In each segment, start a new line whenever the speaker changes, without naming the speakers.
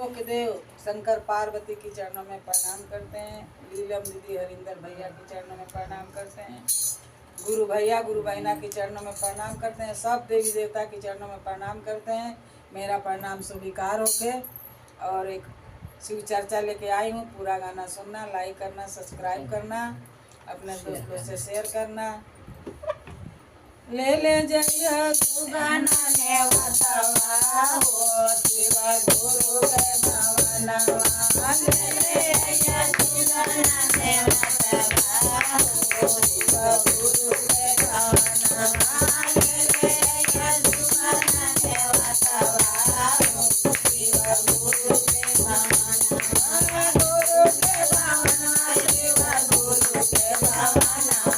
के देव शंकर पार्वती की चरणों में प्रणाम करते हैं। लीलम दीदी हरिंदर भैया के चरणों में प्रणाम करते हैं। गुरु भैया गुरु बहना के चरणों में प्रणाम करते हैं। सब देवी देवता के चरणों में प्रणाम करते हैं। मेरा प्रणाम स्वीकार होके और एक शिव चर्चा लेके आई हूँ। पूरा गाना सुनना, लाइक करना, सब्सक्राइब करना, अपने दोस्तों से शेयर करना। ले ले जइया सुगाना नेवतवा हो शिव गुरु के भवनवा। ले ले जइया सुगाना नेवतवा हो शिव गुरु के भवनवा। ले ले जइया सुगाना नेवतवा हो शिव गुरु के भवनवा। गुरु के भवनवा शिव गुरु के भवनवा।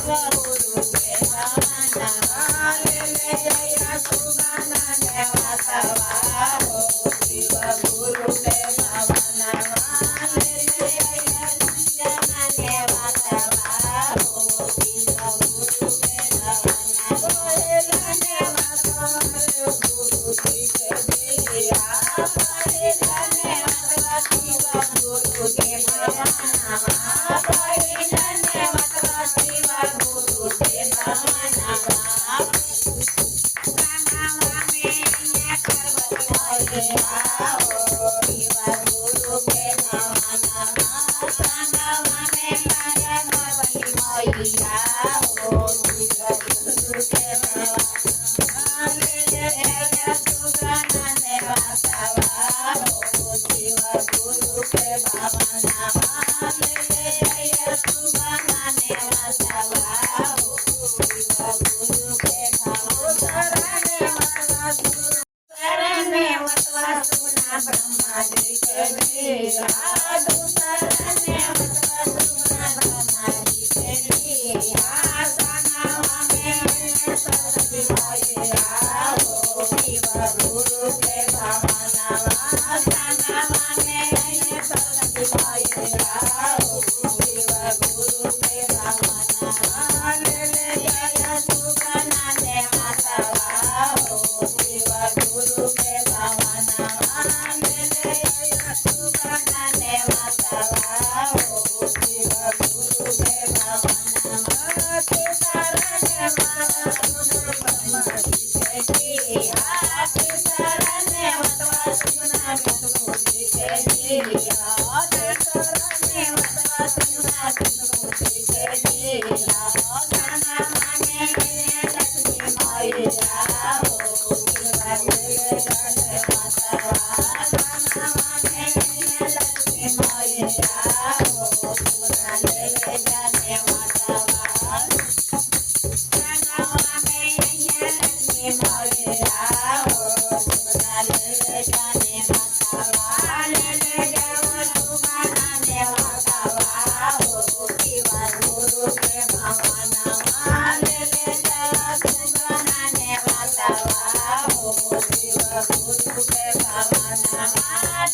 गुरु के भवनवा ले ले जइया सुगाना नेवतवा हो शिव गुरु के भवनवा। ले ले जइया सुगाना नेवतवा हो शिव गुरु के भवनवा। ले नेवतवा गुरु जी के दिया ले नेवतवा शिव गुरु के भवनवा। नेवतवा शिव गुरु के भवनवा। गंगावा में पार्वती मैया हो शिव गुरु के भवनवा। गंगावा में पार्वती मैया हो शिव गुरु के भवनवा। ले ले जइया सुगाना नेवतवा हो शिव गुरु के भवनवा। ले ले जइया सुगाना नेवतवा हो शिव गुरु के भवनवा। नेवतवा सुना ब्रह्मा जी के दिया दूसरा नेवतवा सुना ब्रह्मा जी के दिया। गंगावा में सरस्वती मैया हो शिव गुरु के भवनवा। गंगावा में सरस्वती मैया हो शिव गुरु के भवनवा। ले ले जइया सुगाना नेवतवा हो शिव गुरु के भवनवा। ले ले जइया सुगाना नेवतवा हो शिव गुरु के भवनवा। तुसारा नेवतवा सुना ब्रह्मा जी के दिया तुसारा नेवतवा सुना विष्णु जी के दिया। तुसारा नेवतवा सुना विष्णु जी के दिया। गंगावा में लक्ष्मी मैया हो शिव गुरु के नेवतवा। गंगावा में लक्ष्मी मैया हो सुना ले ले जा नेवतवा। गंगावा में लक्ष्मी मैया हो सुना ले ले जा नेवतवा। ले ले जइया सुगाना नेवतवा हो शिव गुरु के भवनवा। ले ले जइया सुगाना नेवतवा हो शिव गुरु के भवनवा।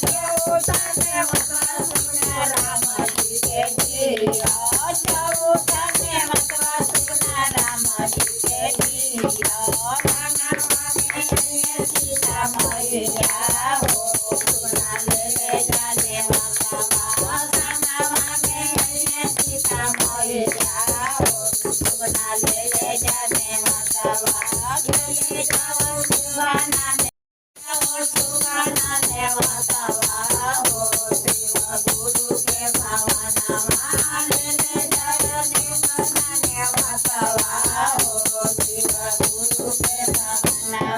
चौथा नेवतवा सुना राम जी के दिया चौथा नेवतवा सुना राम जी के दिया। गंगावा में सीता मैया हो सुना ले ले जा नेवतवा। गंगावा में सीता मैया हो सुना ले ले जा नेवतवा। ले ले जाओ सुगाना सुगाना नेवतवा हो शिव गुरु के भवनवा। ले ले जइया सुगाना नेवतवा हो शिव गुरु के भवनवा।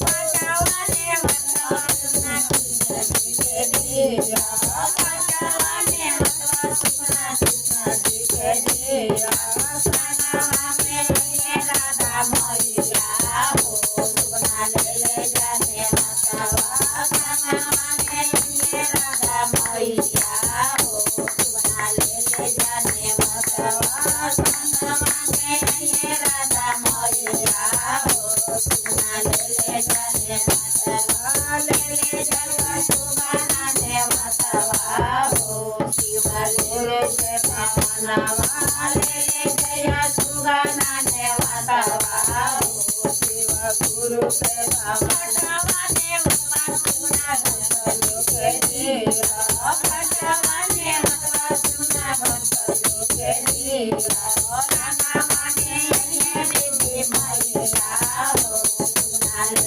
पटावा नेवतवा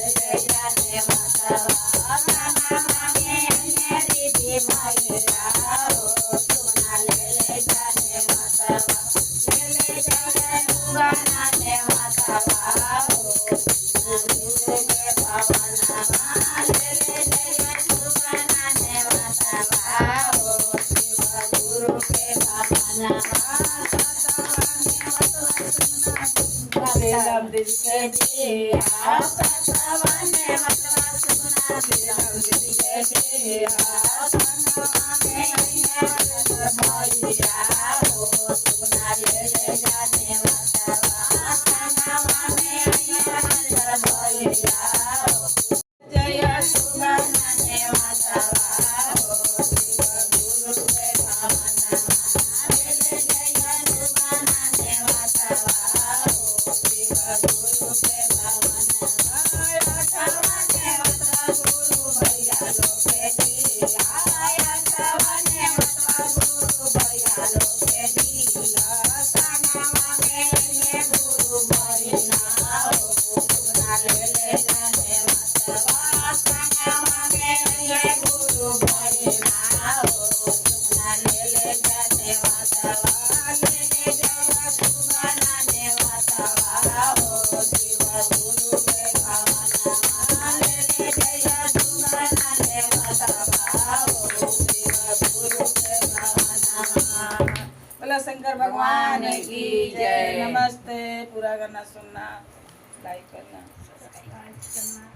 ले जाने मतवा खाना मांगे अन्य दीदी मैया हो सोना ले जाने मतवा ले जाने सुगना ने मतवा हो गुरु के भवनमा ले जाने सुगना ने मतवा हो गुरु के भवनमा
लीलम दीदी के
दिया सतवने मतवा सुगना लीलम दीदी के दिया सतवने भैया हो सुगना ले जाने मतवा सतवने भैया हो जय सुगना ने मतवा हो गुरु के भवनमा ले जय सुगना ने मतवा हो गुरु के भवनमा सतवने मतवा गुरु भैया लोके दिया सतवने मतवा गुरु भैया लोके दिया सनवा के गुरु भैया हो सुगना ले जाने मतवा सनवा के गुरु भैया हो सुगना ले जाने मतवा ले जावा सुगना ने मतवा हो शिव गुरु के भवनमा ले जय सुगना ने मतवा हो शिव गुरु के भवनमा।
बोला शंकर भगवान की जय। नमस्ते। पूरा गाना सुनना, लाइक करना, सब्सक्राइब करना।